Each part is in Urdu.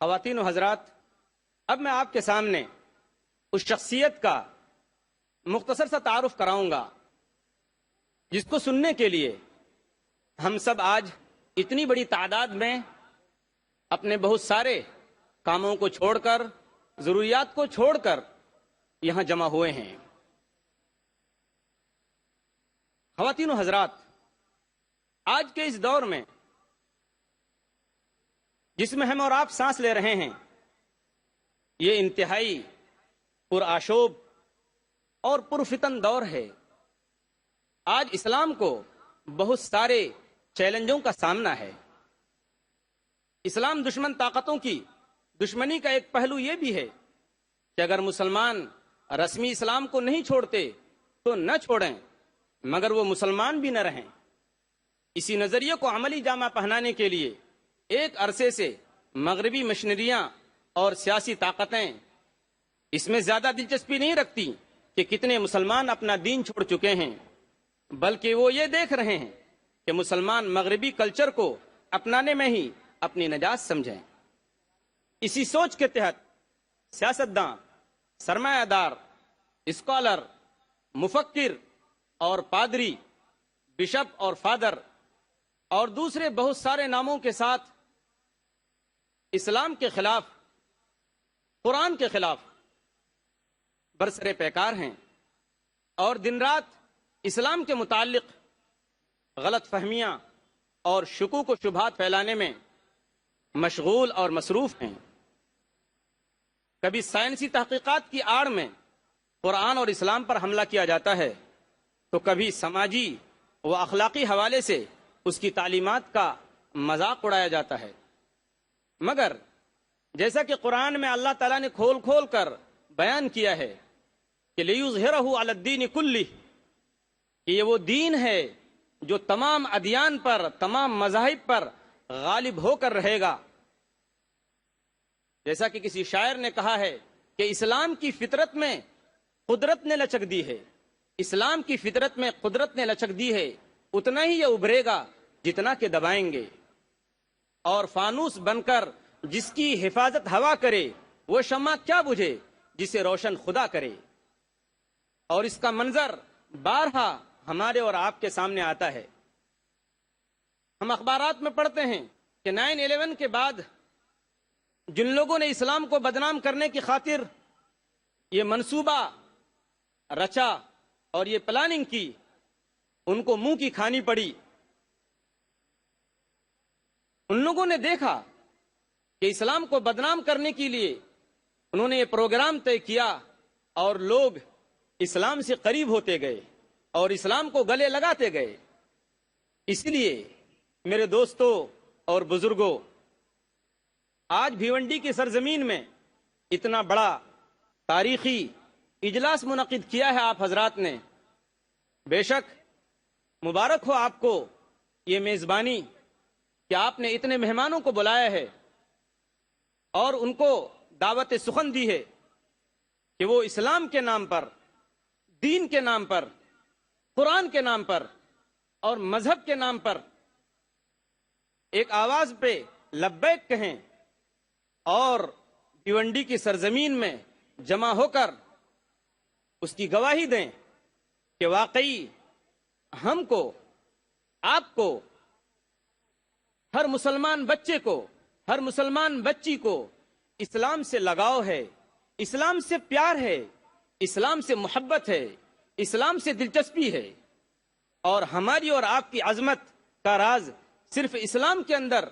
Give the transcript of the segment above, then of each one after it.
خواتین و حضرات، اب میں آپ کے سامنے اس شخصیت کا مختصر سا تعارف کراؤں گا جس کو سننے کے لیے ہم سب آج اتنی بڑی تعداد میں اپنے بہت سارے کاموں کو چھوڑ کر، ضروریات کو چھوڑ کر یہاں جمع ہوئے ہیں۔ خواتین و حضرات، آج کے اس دور میں جس میں ہم اور آپ سانس لے رہے ہیں، یہ انتہائی پرآشوب اور پرفتن دور ہے۔ آج اسلام کو بہت سارے چیلنجوں کا سامنا ہے۔ اسلام دشمن طاقتوں کی دشمنی کا ایک پہلو یہ بھی ہے کہ اگر مسلمان رسمی اسلام کو نہیں چھوڑتے تو نہ چھوڑیں، مگر وہ مسلمان بھی نہ رہیں۔ اسی نظریے کو عملی جامہ پہنانے کے لیے ایک عرصے سے مغربی مشنریاں اور سیاسی طاقتیں اس میں زیادہ دلچسپی نہیں رکھتی کہ کتنے مسلمان اپنا دین چھوڑ چکے ہیں، بلکہ وہ یہ دیکھ رہے ہیں کہ مسلمان مغربی کلچر کو اپنانے میں ہی اپنی نجات سمجھیں۔ اسی سوچ کے تحت سیاستداں، سرمایہ دار، اسکالر، مفکر اور پادری، بشپ اور فادر اور دوسرے بہت سارے ناموں کے ساتھ اسلام کے خلاف، قرآن کے خلاف برسر پیکار ہیں اور دن رات اسلام کے متعلق غلط فہمیاں اور شکوک و شبہات پھیلانے میں مشغول اور مصروف ہیں۔ کبھی سائنسی تحقیقات کی آڑ میں قرآن اور اسلام پر حملہ کیا جاتا ہے تو کبھی سماجی و اخلاقی حوالے سے اس کی تعلیمات کا مذاق اڑایا جاتا ہے۔ مگر جیسا کہ قرآن میں اللہ تعالیٰ نے کھول کھول کر بیان کیا ہے کہ لِيُظْهِرَهُ عَلَى الدِّينِ كُلِّهِ، کہ یہ وہ دین ہے جو تمام ادیان پر، تمام مذاہب پر غالب ہو کر رہے گا۔ جیسا کہ کسی شاعر نے کہا ہے کہ اسلام کی فطرت میں قدرت نے لچک دی ہے، اسلام کی فطرت میں قدرت نے لچک دی ہے، اتنا ہی یہ ابھرے گا جتنا کہ دبائیں گے، اور فانوس بن کر جس کی حفاظت ہوا کرے وہ شمع کیا بجھے جسے روشن خدا کرے۔ اور اس کا منظر بارہا ہمارے اور آپ کے سامنے آتا ہے۔ ہم اخبارات میں پڑھتے ہیں کہ 9/11 کے بعد جن لوگوں نے اسلام کو بدنام کرنے کی خاطر یہ منصوبہ رچا اور یہ پلاننگ کی، ان کو منہ کی کھانی پڑی۔ ان لوگوں نے دیکھا کہ اسلام کو بدنام کرنے کے لیے انہوں نے یہ پروگرام طے کیا اور لوگ اسلام سے قریب ہوتے گئے اور اسلام کو گلے لگاتے گئے۔ اس لیے میرے دوستو اور بزرگوں، آج بھیونڈی کی سرزمین میں اتنا بڑا تاریخی اجلاس منعقد کیا ہے آپ حضرات نے۔ بے شک مبارک ہو آپ کو یہ میزبانی کہ آپ نے اتنے مہمانوں کو بلایا ہے اور ان کو دعوت سخن دی ہے کہ وہ اسلام کے نام پر، دین کے نام پر، قرآن کے نام پر اور مذہب کے نام پر ایک آواز پہ لبیک کہیں اور بھیونڈی کی سرزمین میں جمع ہو کر اس کی گواہی دیں کہ واقعی ہم کو، آپ کو، ہر مسلمان بچے کو، ہر مسلمان بچی کو اسلام سے لگاؤ ہے، اسلام سے پیار ہے، اسلام سے محبت ہے، اسلام سے دلچسپی ہے، اور ہماری اور آپ کی عظمت کا راز صرف اسلام کے اندر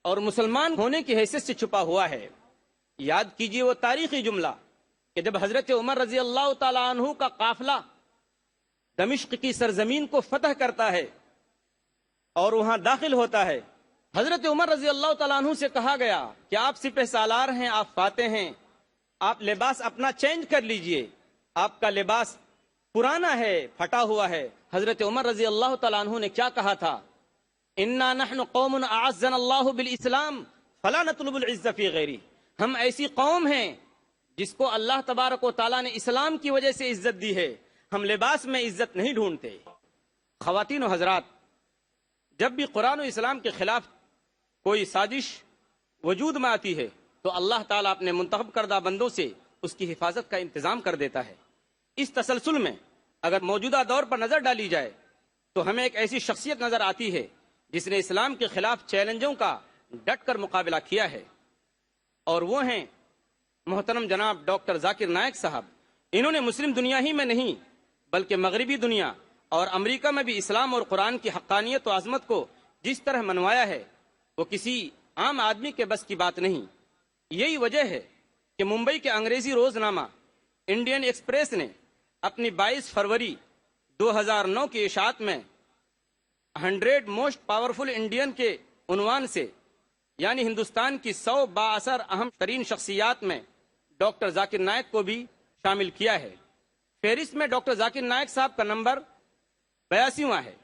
اور مسلمان ہونے کی حیثیت سے چھپا ہوا ہے۔ یاد کیجئے وہ تاریخی جملہ کہ جب حضرت عمر رضی اللہ تعالی عنہ کا قافلہ دمشق کی سرزمین کو فتح کرتا ہے اور وہاں داخل ہوتا ہے، حضرت عمر رضی اللہ تعالیٰ عنہ سے کہا گیا کہ آپ سپہ سالار ہیں، آپ فاتح ہیں، آپ لباس اپنا چینج کر لیجئے، آپ کا لباس پرانا ہے، پھٹا ہوا ہے۔ حضرت عمر رضی اللہ تعالیٰ عنہ نے کیا کہا تھا؟ اِنَّا نَحْنُ قَوْمٌ أَعَزَّنَا اللَّهُ بِالْإِسْلَامِ فَلَا نَطْلُبُ الْعِزَّ فِي غَيْرِهِ، ہم ایسی قوم ہیں جس کو اللہ تبارک و تعالیٰ نے اسلام کی وجہ سے عزت دی ہے، ہم لباس میں عزت نہیں ڈھونڈتے۔ خواتین و حضرات، جب بھی قرآن و اسلام کے خلاف کوئی سازش وجود میں آتی ہے تو اللہ تعالیٰ اپنے منتخب کردہ بندوں سے اس کی حفاظت کا انتظام کر دیتا ہے۔ اس تسلسل میں اگر موجودہ دور پر نظر ڈالی جائے تو ہمیں ایک ایسی شخصیت نظر آتی ہے جس نے اسلام کے خلاف چیلنجوں کا ڈٹ کر مقابلہ کیا ہے، اور وہ ہیں محترم جناب ڈاکٹر ذاکر نائک صاحب۔ انہوں نے مسلم دنیا ہی میں نہیں بلکہ مغربی دنیا اور امریکہ میں بھی اسلام اور قرآن کی حقانیت و عظمت کو جس طرح منوایا ہے وہ کسی عام آدمی کے بس کی بات نہیں۔ یہی وجہ ہے کہ ممبئی کے انگریزی روزنامہ انڈین ایکسپریس نے اپنی 22 فروری 2009 کی اشاعت میں 100 موسٹ پاورفل انڈین کے عنوان سے، یعنی ہندوستان کی 100 بااثر اہم ترین شخصیات میں ڈاکٹر ذاکر نائک کو بھی شامل کیا ہے۔ فہرست میں ڈاکٹر ذاکر نائک صاحب کا نمبر 82واں ہے۔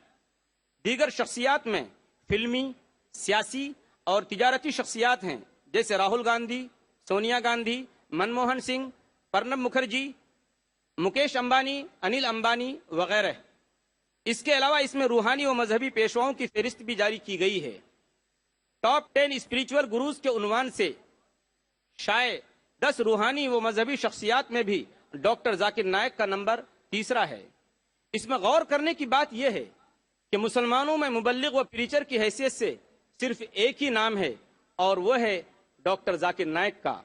دیگر شخصیات میں فلمی، سیاسی اور تجارتی شخصیات ہیں جیسے راہل گاندھی، سونیا گاندھی، منموہن سنگھ، پرنب مکھرجی، مکیش امبانی، انل امبانی وغیرہ۔ اس کے علاوہ اس میں روحانی و مذہبی پیشواؤں کی فہرست بھی جاری کی گئی ہے۔ ٹاپ 10 اسپریچول گروز کے عنوان سے شائع 10 روحانی و مذہبی شخصیات میں بھی ڈاکٹر ذاکر نائک کا نمبر تیسرا ہے۔ اس میں غور کرنے کی بات یہ ہے کہ مسلمانوں میں مبلغ و پریچر کی حیثیت سے صرف ایک ہی نام ہے اور وہ ہے ڈاکٹر ذاکر نائک کا،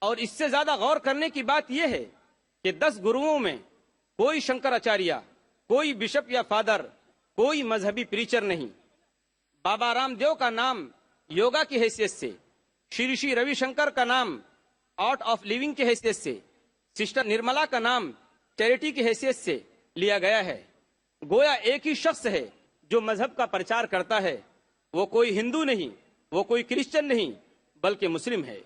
اور اس سے زیادہ غور کرنے کی بات یہ ہے کہ 10 گروؤں میں کوئی شنکر اچاریہ، کوئی بشپ یا فادر، کوئی مذہبی پریچر نہیں۔ بابا رام دیو کا نام یوگا کی حیثیت سے، شری روی شنکر کا نام آرٹ آف لیونگ کی حیثیت سے، سسٹر نرملا کا نام چیریٹی کی حیثیت سے لیا گیا ہے۔ گویا ایک ہی شخص ہے جو مذہب کا پرچار کرتا ہے، وہ کوئی ہندو نہیں، وہ کوئی کرسچن نہیں بلکہ مسلم ہے،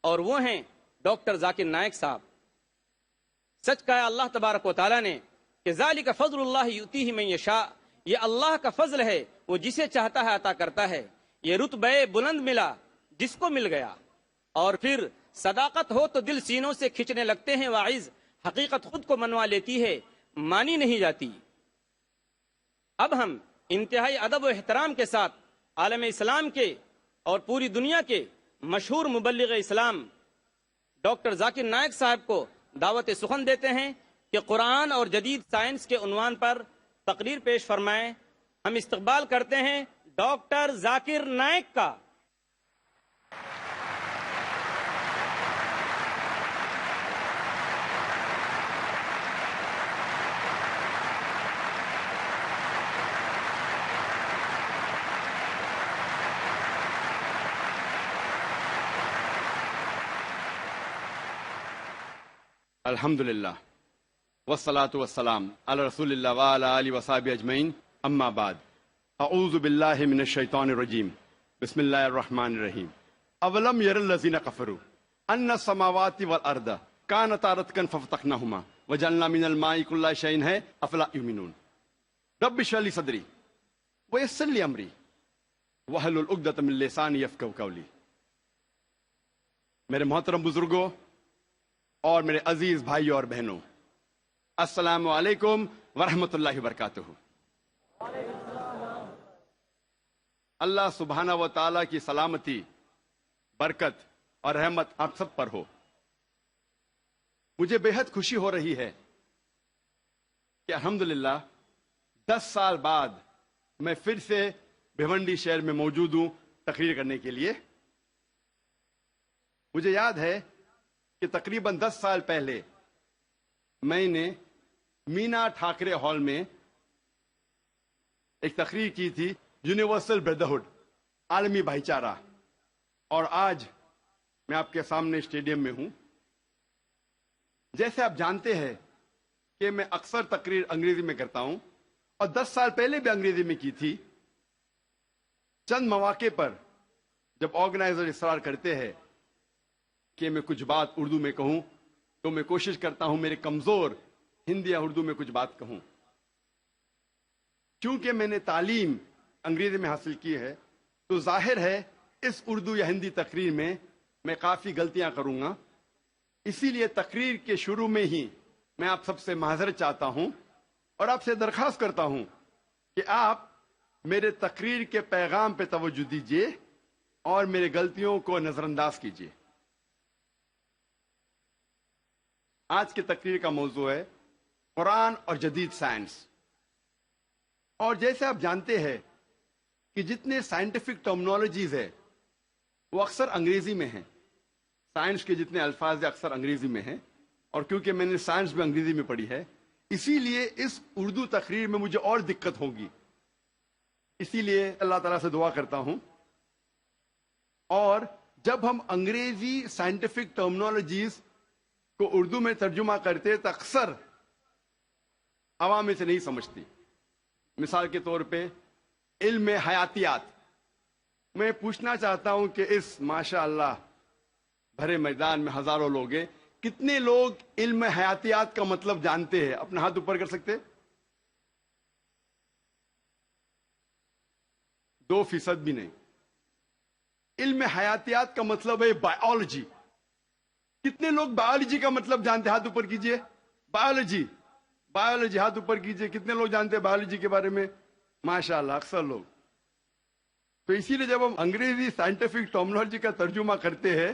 اور وہ ہیں ڈاکٹر ذاکر نائک صاحب۔ سچ کہا اللہ تبارک و تعالیٰ نے کہ ذالک فضل اللہ یؤتیہ من یشاء، یہ اللہ کا فضل ہے، وہ جسے چاہتا ہے عطا کرتا ہے۔ یہ رتبہ بلند ملا جس کو مل گیا، اور پھر صداقت ہو تو دل سینوں سے کھچنے لگتے ہیں واعظ، حقیقت خود کو منوا لیتی ہے، مانی نہیں جاتی۔ اب ہم انتہائی ادب و احترام کے ساتھ عالم اسلام کے اور پوری دنیا کے مشہور مبلغ اسلام ڈاکٹر ذاکر نائک صاحب کو دعوت سخن دیتے ہیں کہ قرآن اور جدید سائنس کے عنوان پر تقریر پیش فرمائیں۔ ہم استقبال کرتے ہیں ڈاکٹر ذاکر نائک کا۔ الحمدللہ والصلاة والسلام علی رسول اللہ وعلی آلہ وصحبہ اجمعین، اما بعد، اعوذ باللہ من الشیطان الرجیم، بسم اللہ الرحمن الرحیم۔ اولم یر الذین کفروا ان السماوات والارض کانتا رتقا ففتقناہما وجعلنا من الماء کل شیء ہے افلا یؤمنون۔ رب اشرح لی صدری ویسر لی امری واحلل عقدۃ من لسانی یفقہوا قولی۔ میرے محترم بزرگوں اور میرے عزیز بھائیوں اور بہنوں، السلام علیکم ورحمۃ اللہ وبرکاتہ۔ اللہ سبحانہ و تعالیٰ کی سلامتی، برکت اور رحمت آپ سب پر ہو۔ مجھے بے حد خوشی ہو رہی ہے کہ الحمدللہ 10 سال بعد میں پھر سے بھیونڈی شہر میں موجود ہوں تقریر کرنے کے لیے۔ مجھے یاد ہے کہ تقریباً 10 سال پہلے میں نے مینا ٹھاکرے ہال میں ایک تقریر کی تھی، یونیورسل بردرہڈ، عالمی بھائی چارہ، اور آج میں آپ کے سامنے اسٹیڈیم میں ہوں۔ جیسے آپ جانتے ہیں کہ میں اکثر تقریر انگریزی میں کرتا ہوں، اور 10 سال پہلے بھی انگریزی میں کی تھی۔ چند مواقع پر جب آرگنائزر اصرار کرتے ہیں کہ میں کچھ بات اردو میں کہوں تو میں کوشش کرتا ہوں میرے کمزور ہندی یا اردو میں کچھ بات کہوں۔ چونکہ میں نے تعلیم انگریزی میں حاصل کی ہے تو ظاہر ہے اس اردو یا ہندی تقریر میں کافی غلطیاں کروں گا، اسی لیے تقریر کے شروع میں ہی میں آپ سب سے معذرت چاہتا ہوں اور آپ سے درخواست کرتا ہوں کہ آپ میرے تقریر کے پیغام پہ توجہ دیجیے اور میری غلطیوں کو نظر انداز کیجیے۔ آج کی تقریر کا موضوع ہے قرآن اور جدید سائنس۔ اور جیسے آپ جانتے ہیں کہ جتنے سائنٹیفک ٹرمنالوجیز ہے وہ اکثر انگریزی میں ہیں، سائنس کے جتنے الفاظ اکثر انگریزی میں ہیں، اور کیونکہ میں نے سائنس بھی انگریزی میں پڑھی ہے اسی لیے اس اردو تقریر میں مجھے اور دقت ہوگی۔ اسی لیے اللہ تعالیٰ سے دعا کرتا ہوں، اور جب ہم انگریزی سائنٹیفک ٹرمنالوجیز کو اردو میں ترجمہ کرتے تو اکثر عوام اسے نہیں سمجھتی۔ مثال کے طور پہ علم حیاتیات، میں پوچھنا چاہتا ہوں کہ اس ماشاء اللہ بھرے میدان میں ہزاروں لوگ ہیں، کتنے لوگ علم حیاتیات کا مطلب جانتے ہیں؟ اپنا ہاتھ اوپر کر سکتے؟ 2% بھی نہیں۔ علم حیاتیات کا مطلب ہے بائیولوجی۔ کتنے لوگ بائیولوجی کا مطلب جانتے ہیں؟ ہاتھ اوپر کیجئے۔ بائیولوجی، بائیولوجی، ہاتھ اوپر کیجئے۔ کتنے لوگ جانتے ہیں بائیولوجی کے بارے میں؟ ماشاءاللہ اکثر لوگ۔ تو اسی لیے جب ہم انگریزی سائنٹیفک ٹرمنالوجی کا ترجمہ کرتے ہیں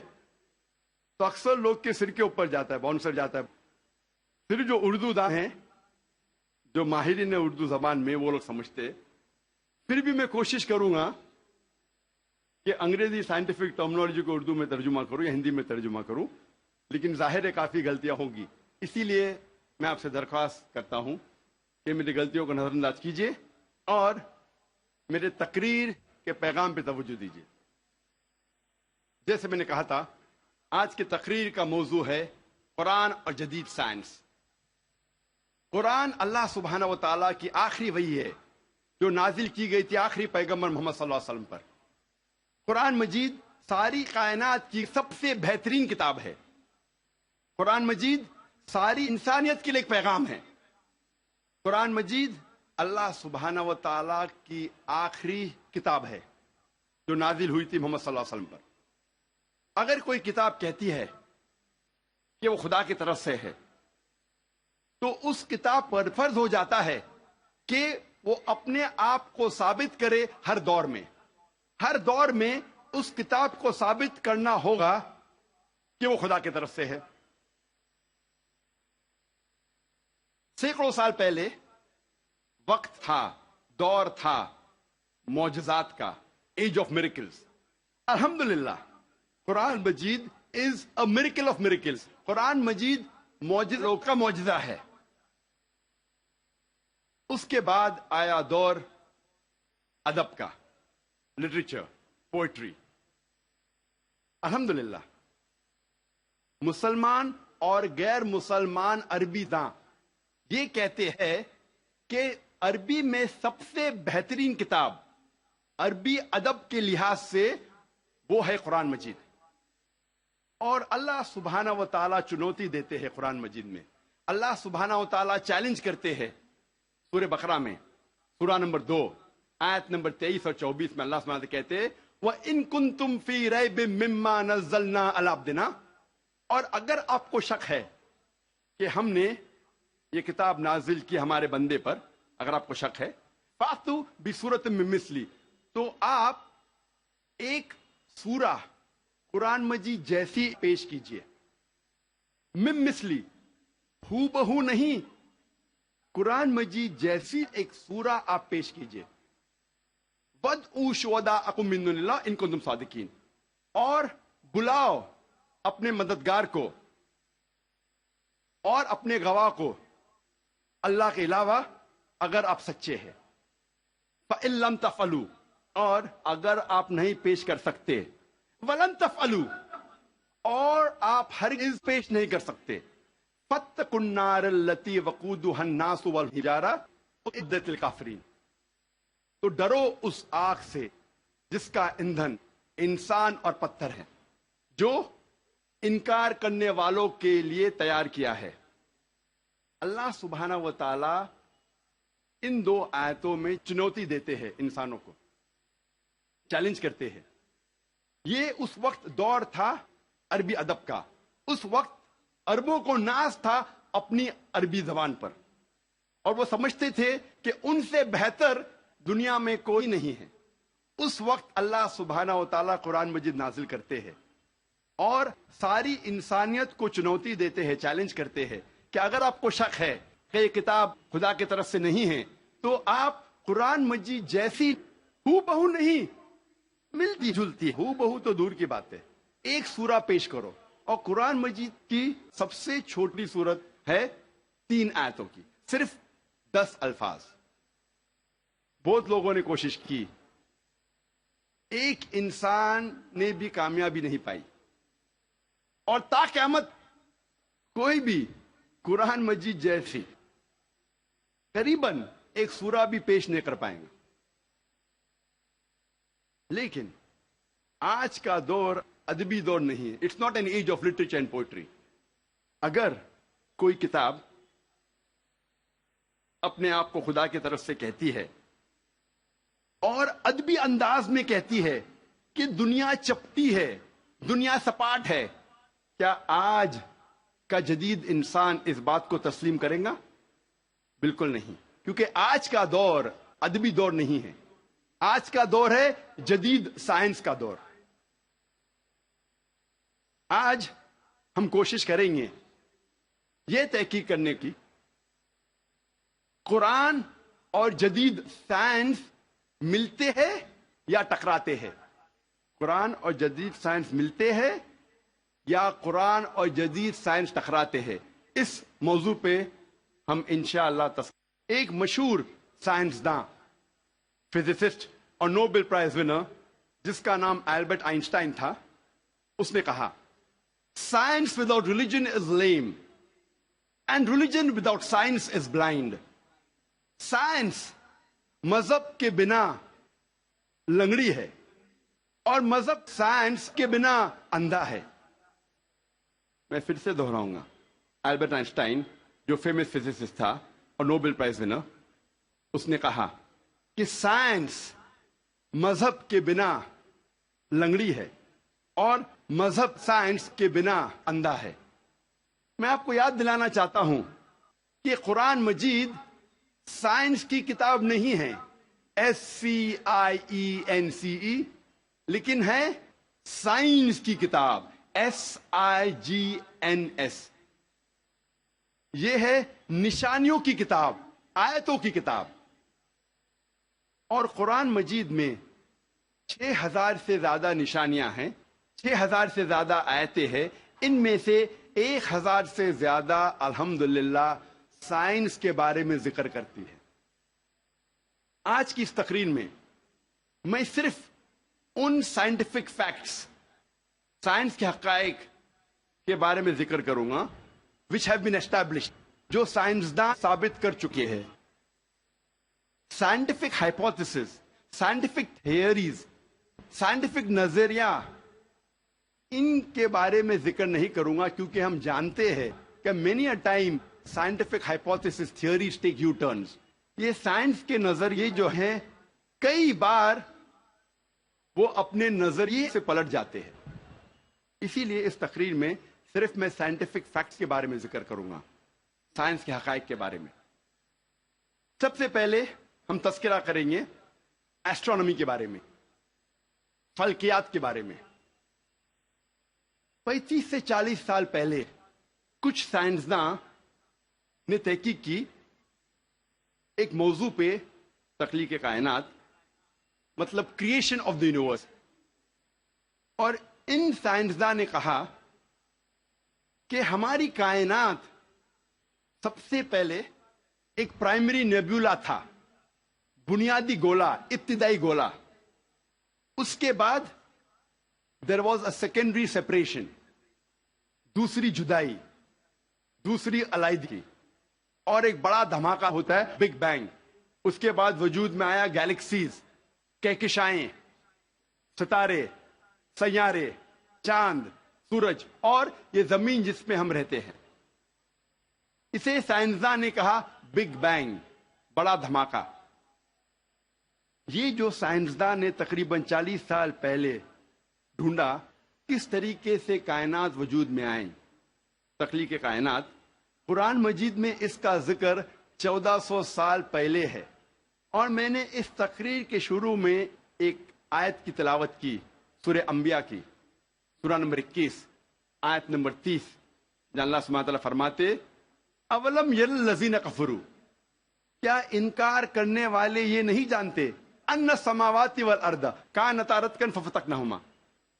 تو اکثر لوگ کے سر کے اوپر جاتا ہے، باؤنسر جاتا ہے۔ پھر جو اردو داں ہیں، جو ماہرین اردو زبان میں، وہ لوگ سمجھتے۔ پھر بھی میں کوشش کروں گا کہ انگریزی سائنٹیفک ٹرمنالوجی کو اردو میں ترجمہ کروں یا ہندی میں ترجمہ کروں، لیکن ظاہر ہے کافی غلطیاں ہوں گی۔ اسی لیے میں آپ سے درخواست کرتا ہوں کہ میری غلطیوں کو نظر انداز کیجیے اور میرے تقریر کے پیغام پہ توجہ دیجیے۔ جیسے میں نے کہا تھا، آج کی تقریر کا موضوع ہے قرآن اور جدید سائنس۔ قرآن اللہ سبحانہ و تعالیٰ کی آخری وحی ہے جو نازل کی گئی تھی آخری پیغمبر محمد صلی اللہ علیہ وسلم پر۔ قرآن مجید ساری کائنات کی سب سے بہترین کتاب ہے۔ قرآن مجید ساری انسانیت کے لیے ایک پیغام ہے۔ قرآن مجید اللہ سبحانہ و تعالیٰ کی آخری کتاب ہے جو نازل ہوئی تھی محمد صلی اللہ علیہ وسلم پر۔ اگر کوئی کتاب کہتی ہے کہ وہ خدا کی طرف سے ہے تو اس کتاب پر فرض ہو جاتا ہے کہ وہ اپنے آپ کو ثابت کرے ہر دور میں۔ ہر دور میں اس کتاب کو ثابت کرنا ہوگا کہ وہ خدا کی طرف سے ہے۔ سینکڑوں سال پہلے وقت تھا، دور تھا معجزات کا، ایج آف میریکلز۔ الحمدللہ قرآن مجید is a miracle of miracles. قرآن مجید معجزوں کا معجزہ ہے۔ اس کے بعد آیا دور ادب کا، لٹریچر، پوئٹری۔ الحمدللہ مسلمان اور غیر مسلمان عربی داں یہ کہتے ہیں کہ عربی میں سب سے بہترین کتاب عربی ادب کے لحاظ سے وہ ہے قرآن مجید۔ اور اللہ سبحانہ و تعالیٰ چنوتی دیتے ہیں قرآن مجید میں۔ اللہ سبحانہ و تعالیٰ چیلنج کرتے ہیں سورہ بقرہ میں، سورہ نمبر 2 آیت نمبر 23 اور 24 میں اللہ سبحانہ و تعالیٰ کہتے ہیں وَإِن كُنتُمْ فِي رَيْبٍ مِّمَّا نَزَّلْنَا عَلَىٰ عَبْدِنَا، اور اگر آپ کو شک ہے کہ ہم نے یہ کتاب نازل کی ہمارے بندے پر، اگر آپ کو شک ہے فَأْتُوا بِسُورَةٍ مِّن مِّثْلِهِ، تو آپ ایک سورہ قرآن مجید جیسی پیش کیجئے۔ مِن مِّثْلِهِ، ہو بہو نہیں، قرآن مجید جیسی ایک سورہ آپ پیش کیجئے۔ وَادْعُوا شُهَدَاءَكُم مِّن دُونِ اللَّهِ إِن كُنتُمْ صَادِقِينَ، اور بلاؤ اپنے مددگار کو اور اپنے گواہ کو اللہ کے علاوہ اگر آپ سچے ہیں۔ فَإِن لَّمْ تَفْعَلُوا، اور اگر آپ نہیں پیش کر سکتے، وَلَن تَفْعَلُوا، اور آپ ہرگز پیش نہیں کر سکتے، فَاتَّقُوا النَّارَ الَّتِي وَقُودُهَا النَّاسُ وَالْحِجَارَةُ أُعِدَّتْ لِلْكَافِرِينَ، تو ڈرو اس آگ سے جس کا ایندھن انسان اور پتھر ہے، جو انکار کرنے والوں کے لیے تیار کیا ہے۔ اللہ سبحانہ و تعالی ان دو آیتوں میں چنوتی دیتے ہیں، انسانوں کو چیلنج کرتے ہیں۔ یہ اس وقت دور تھا عربی ادب کا، اس وقت عربوں کو ناز تھا اپنی عربی زبان پر، اور وہ سمجھتے تھے کہ ان سے بہتر دنیا میں کوئی نہیں ہے۔ اس وقت اللہ سبحانہ و تعالیٰ قرآن مجید نازل کرتے ہیں اور ساری انسانیت کو چنوتی دیتے ہیں، چیلنج کرتے ہیں کہ اگر آپ کو شک ہے کہ یہ کتاب خدا کی طرف سے نہیں ہے تو آپ قرآن مجید جیسی ہو بہو نہیں، ملتی جلتی ہو بہو تو دور کی بات ہے، ایک سورہ پیش کرو، اور قرآن مجید کی سب سے چھوٹی سورت ہے 3 آیتوں کی، صرف 10 الفاظ۔ بہت لوگوں نے کوشش کی، ایک انسان نے بھی کامیابی نہیں پائی، اور تا قیامت کوئی بھی قرآن مجید جیسی قریباً ایک سورہ بھی پیش نہیں کر پائیں گا۔ لیکن آج کا دور ادبی دور نہیں ہے، it's not an age of literature and poetry. اگر کوئی کتاب اپنے آپ کو خدا کی طرف سے کہتی ہے اور ادبی انداز میں کہتی ہے کہ دنیا چپٹی ہے، دنیا سپاٹ ہے، کیا آج کا جدید انسان اس بات کو تسلیم کرے گا؟ بالکل نہیں، کیونکہ آج کا دور ادبی دور نہیں ہے، آج کا دور ہے جدید سائنس کا دور۔ آج ہم کوشش کریں گے یہ تحقیق کرنے کی قرآن اور جدید سائنس ملتے ہیں یا ٹکراتے ہیں، قرآن اور جدید سائنس ملتے ہیں یا قرآن اور جدید سائنس ٹکراتے ہیں۔ اس موضوع پہ ہم انشاءاللہ ایک مشہور سائنسداں، فزسسٹ اور نوبل پرائز ونر جس کا نام البرٹ آئنسٹائن تھا، اس نے کہا science without religion is lame and religion without science is blind. Science مذہب کے بنا لنگڑی ہے اور مذہب سائنس کے بنا اندھا ہے۔ میں پھر سے دہراؤں گا، البرٹ آئنسٹائن جو فیمس فزسسٹ تھا اور نوبل پرائز ونر، اس نے کہا کہ سائنس مذہب کے بنا لنگڑی ہے اور مذہب سائنس کے بنا اندھا ہے۔ میں آپ کو یاد دلانا چاہتا ہوں کہ قرآن مجید سائنس کی کتاب نہیں ہے، SCIENCE، لیکن ہے سائنس کی کتاب، SIGNS۔ یہ ہے نشانیوں کی کتاب، آیتوں کی کتاب۔ اور قرآن مجید میں 6000 سے زیادہ نشانیاں ہیں، 6000 سے زیادہ آیتیں ہیں، ان میں سے 1000 سے زیادہ الحمدللہ سائنس کے بارے میں ذکر کرتی ہے۔ آج کی اس تقریر میں میں صرف ان سائنٹیفک فیکٹس، سائنس کے حقائق کے بارے میں ذکر کروں گا which have been established، جو سائنسداں ثابت کر چکے ہیں۔ Scientific hypotheses, scientific theories, scientific نظریہ، ان کے بارے میں ذکر نہیں کروں گا، کیونکہ ہم جانتے ہیں کہ many a time scientific hypothesis theories take U-turns۔ یہ سائنس کے نظریے جو ہیں کئی بار وہ اپنے نظریے سے پلٹ جاتے ہیں۔ اسی لیے اس تقریر میں صرف میں سائنٹیفک فیکٹس کے بارے میں ذکر کروں گا، سائنس کے حقائق کے بارے میں۔ سب سے پہلے ہم تذکرہ کریں گے ایسٹرونومی کے بارے میں، فلکیات کے بارے میں۔ 35 سے 40 سال پہلے کچھ سائنسداں نے تحقیق کی ایک موضوع پہ، تخلیق کائنات، مطلب کریشن آف دی یونیورس۔ اور ان سائنسداں نے کہا کہ ہماری کائنات سب سے پہلے ایک پرائمری نیبولا تھا، بنیادی گولا، ابتدائی گولا۔ اس کے بعد there was a secondary separation, دوسری جدائی، دوسری علیحدگی، اور ایک بڑا دھماکہ ہوتا ہے بگ بینگ۔ اس کے بعد وجود میں آیا گیلیکسیز، کہکشائیں، ستارے، سیارے، چاند، سورج، اور یہ زمین جس میں ہم رہتے ہیں۔ اسے سائنسداں نے کہا بگ بینگ، بڑا دھماکہ۔ یہ جو سائنسداں نے تقریباً 40 سال پہلے ڈھونڈا کس طریقے سے کائنات وجود میں آئیں، تخلیق کائنات، قرآن مجید میں اس کا ذکر 1400 سال پہلے ہے۔ اور میں نے اس تقریر کے شروع میں ایک آیت کی تلاوت کی سورہ انبیاء کی سورہ نمبر 21 آیت نمبر 30، جہاں اللہ سبحانہ تعالیٰ فرماتے اولم یل الذین کفروا، کیا انکار کرنے والے یہ نہیں جانتے ان السماوات والارض کانتا رتقا ففتقناہما،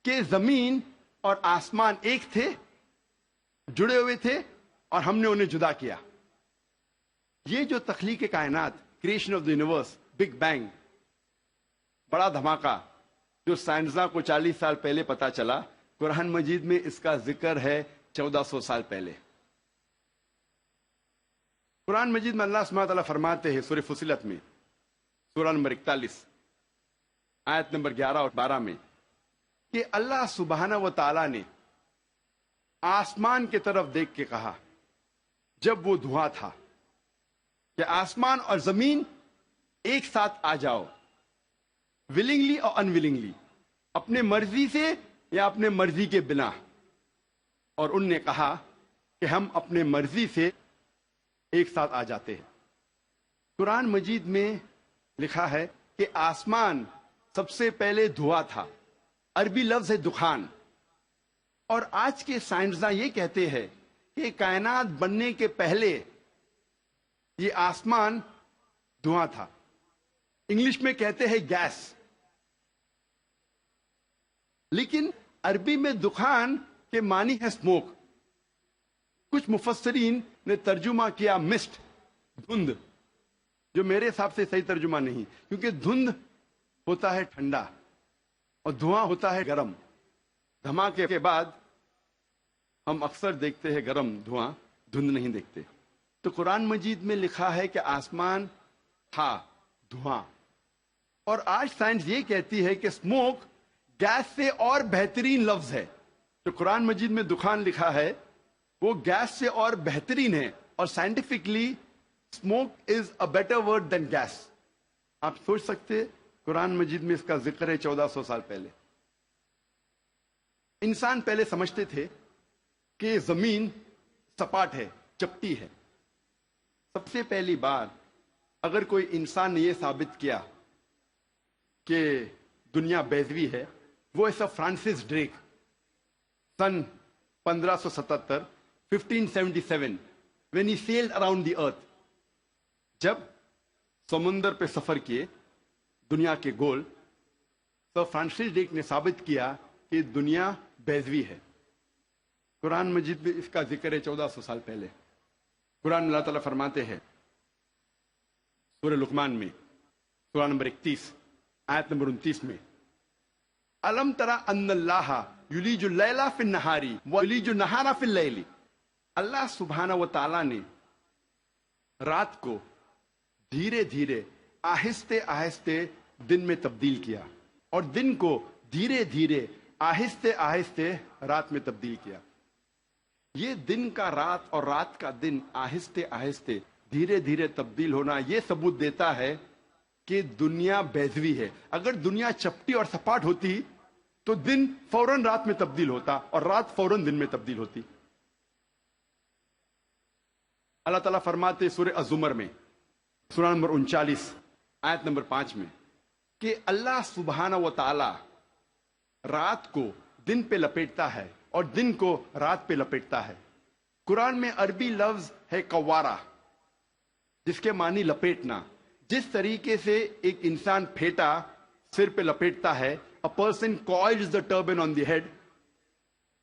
کہ زمین اور آسمان ایک تھے، جڑے ہوئے تھے، اور ہم نے انہیں جدا کیا۔ یہ جو تخلیق کائنات، creation of the universe, big bang, بڑا دھماکہ جو سائنسداں کو 40 سال پہلے پتا چلا، قرآن مجید میں اس کا ذکر ہے 1400 سال پہلے۔ قرآن مجید میں اللہ سبحانہ تعالیٰ فرماتے ہیں سورہ فصلت میں سورہ نمبر 41 آیت نمبر 11 اور 12 میں کہ اللہ سبحانہ و تعالیٰ نے آسمان کی طرف دیکھ کے کہا جب وہ دھواں تھا کہ آسمان اور زمین ایک ساتھ آ جاؤ، ولنگلی اور انولنگلی، اپنے مرضی سے یا اپنے مرضی کے بنا، اور ان نے کہا کہ ہم اپنے مرضی سے ایک ساتھ آ جاتے ہیں۔ قرآن مجید میں لکھا ہے کہ آسمان سب سے پہلے دھواں تھا، عربی لفظ ہے دخان، اور آج کے سائنسداں یہ کہتے ہیں کہ کائنات بننے کے پہلے یہ آسمان دھواں تھا، انگلش میں کہتے ہیں گیس، لیکن عربی میں دخان کے معنی ہے اسموک۔ کچھ مفسرین نے ترجمہ کیا مسٹ، دھند، جو میرے حساب سے صحیح ترجمہ نہیں، کیونکہ دھند ہوتا ہے ٹھنڈا اور دھواں ہوتا ہے گرم۔ دھماکے کے بعد ہم اکثر دیکھتے ہیں گرم دھواں، دھند نہیں دیکھتے۔ تو قرآن مجید میں لکھا ہے کہ آسمان تھا دھواں، اور آج سائنس یہ کہتی ہے کہ اسموک گیس سے اور بہترین لفظ ہے۔ جو قرآن مجید میں دخان لکھا ہے وہ گیس سے اور بہترین ہے، اور scientifically smoke is a better word than gas. آپ سوچ سکتے قرآن مجید میں اس کا ذکر ہے 1400 سال پہلے۔ انسان پہلے سمجھتے تھے کہ زمین سپاٹ ہے، چپٹی ہے۔ سب سے پہلی بار اگر کوئی انسان نے یہ ثابت کیا کہ دنیا بیضوی ہے، وہ ایسا Francis Drake sun 1577 1577 when he sailed around the earth، جب سمندر پہ سفر کیے دنیا کے گول، تو فرانسس ڈریک نے ثابت کیا کہ دنیا بیضوی ہے۔ قرآن مجید میں اس کا ذکر ہے 1400 سال پہلے۔ قرآن اللہ تعالیٰ فرماتے ہیں سورہ لقمان میں سورہ نمبر 31 آیت نمبر 29 میں الم ترى ان اللہ یلیج اللیل فی النہار ویلیج النہار فی اللیل، اللہ سبحانہ و تعالیٰ نے رات کو دھیرے دھیرے آہستے آہستے دن میں تبدیل کیا، اور دن کو دھیرے دھیرے آہستے آہستے رات میں تبدیل کیا۔ یہ دن کا رات اور رات کا دن آہستے آہستے دھیرے دھیرے تبدیل ہونا یہ ثبوت دیتا ہے کہ دنیا بیضوی ہے۔ اگر دنیا چپٹی اور سپاٹ ہوتی تو دن فوراً رات میں تبدیل ہوتا اور رات فوراً دن میں تبدیل ہوتی۔ اللہ تعالیٰ فرماتے سورہ الزمر میں سورہ نمبر 39 آیت نمبر 5 میں کہ اللہ سبحانہ و تعالی رات کو دن پہ لپیٹتا ہے اور دن کو رات پہ لپیٹتا ہے۔ قرآن میں عربی لفظ ہے قوارہ، جس کے معنی لپیٹنا۔ جس طریقے سے ایک انسان پھیٹا سر پہ لپیٹتا ہے، a person coils the turban on the head،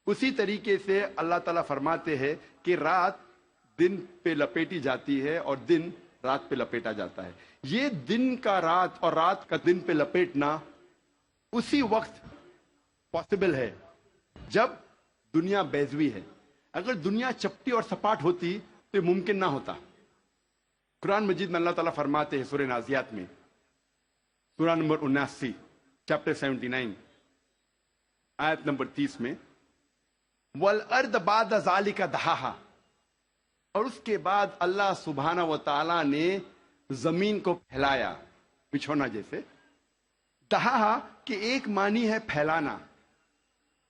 اسی طریقے سے اللہ تعالیٰ فرماتے ہیں کہ رات دن پہ لپیٹی جاتی ہے اور دن رات پہ لپیٹا جاتا ہے۔ یہ دن کا رات اور رات کا دن پہ لپیٹنا اسی وقت پاسبل ہے جب دنیا بیضوی ہے۔ اگر دنیا چپٹی اور سپاٹ ہوتی تو یہ ممکن نہ ہوتا۔ قرآن مجید میں اللہ تعالیٰ فرماتے ہیں سورہ نازیات میں سورہ نمبر 79 چیپٹر 79 آیت نمبر 30 میں وَالْأَرْضَ بَعْدَ ذَلِكَ دَحَاهَا، اور اس کے بعد اللہ سبحانہ و تعالیٰ نے زمین کو پھیلایا بچھونا جیسے۔ دہا کہ ایک معنی ہے پھیلانا،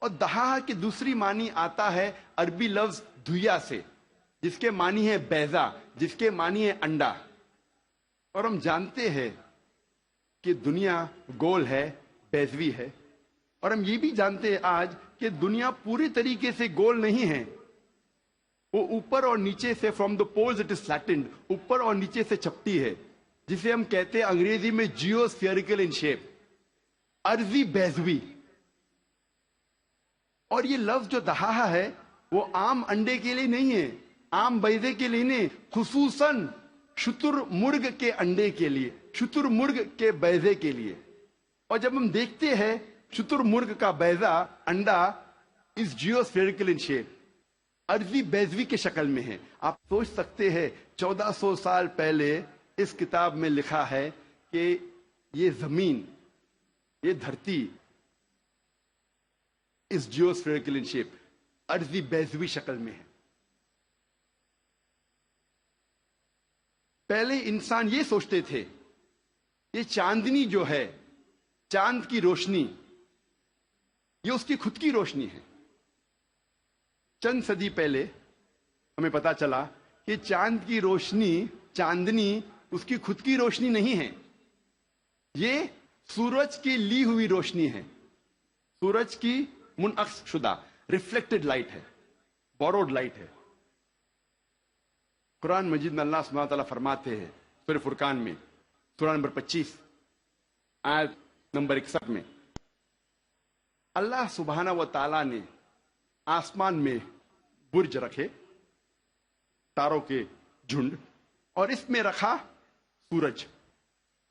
اور دہا کی دوسری معنی آتا ہے عربی لفظ دھویا سے، جس کے معنی ہے بیضا، جس کے معنی ہے انڈا۔ اور ہم جانتے ہیں کہ دنیا گول ہے، بیضوی ہے. اور ہم یہ بھی جانتے ہیں آج کہ دنیا پوری طریقے سے گول نہیں ہے. وہ اوپر اور نیچے سے from the poles it is flattened, اوپر اور نیچے سے چپٹی ہے, جسے ہم کہتے ہیں انگریزی میں جیو اسفیریکل ان شیپ, ارضی بیضوی. اور یہ لفظ جو دہا ہے وہ عام انڈے کے لیے نہیں ہے, عام بیضے کے لیے نہیں, خصوصاً شتر مرغ کے انڈے کے لیے, شتر مرغ کے بیضے کے لیے. اور جب ہم دیکھتے ہیں شتر مرغ کا بیضہ, انڈا اس جیو اسفیریکل ان شیپ, ارضی بیضوی کے شکل میں ہے. آپ سوچ سکتے ہیں 1400 سال پہلے اس کتاب میں لکھا ہے کہ یہ زمین, یہ دھرتی اس جیو اسفیریکل ان شیپ, ارضی بیضوی شکل میں ہے. پہلے انسان یہ سوچتے تھے یہ چاندنی جو ہے, چاند کی روشنی, یہ اس کی خود کی روشنی ہے. چند صدی پہلے ہمیں پتا چلا کہ چاند کی روشنی, چاندنی اس کی خود کی روشنی نہیں ہے, یہ سورج کی لی ہوئی روشنی ہے, سورج کی منعکس شدہ ریفلیکٹڈ لائٹ ہے, بوروڈ لائٹ ہے. قرآن مجید میں اللہ سبحانہ تعالیٰ فرماتے ہیں سورہ فرقان میں, سورہ نمبر 25 آیت نمبر 61 میں, اللہ سبحانہ و تعالیٰ نے آسمان میں برج رکھے, تاروں کے جھنڈ, اور اس میں رکھا سورج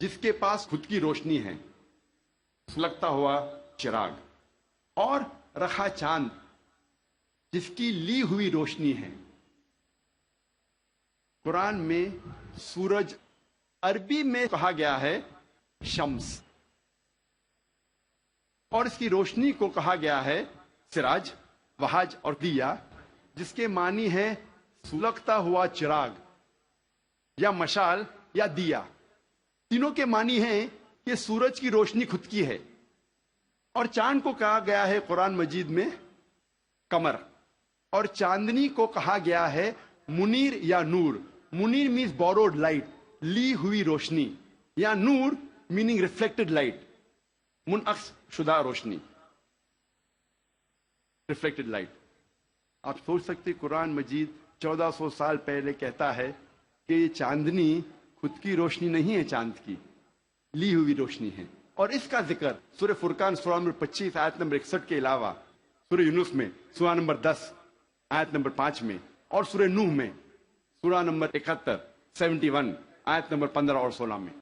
جس کے پاس خود کی روشنی ہے, سلگتا ہوا چراغ, اور رکھا چاند جس کی لی ہوئی روشنی ہے. قرآن میں سورج عربی میں کہا گیا ہے شمس, اور اس کی روشنی کو کہا گیا ہے سراج, وہاج اور دیا, جس کے معنی ہے سلگتا ہوا چراغ یا مشال یا دیا. تینوں کے معنی ہیں کہ سورج کی روشنی خود کی ہے. اور چاند کو کہا گیا ہے قرآن مجید میں قمر, اور چاندنی کو کہا گیا ہے منیر یا نور. منیر مینز بوروڈ لائٹ, لی ہوئی روشنی, یا نور میننگ ریفلیکٹڈ لائٹ, منعکس شدہ روشنی, ریفلیکٹڈ لائٹ. آپ سوچ سکتے قرآن مجید 1400 سال پہلے کہتا ہے کہ یہ چاندنی خود کی روشنی نہیں ہے, چاند کی لی ہوئی روشنی ہے. اور اس کا ذکر سورہ فرقان سورہ نمبر 25 آیت نمبر 61 کے علاوہ سورہ یونس میں سورہ نمبر 10 آیت نمبر 5 میں, اور سورہ نوح میں سورہ نمبر 71 آیت نمبر 15 اور 16 میں.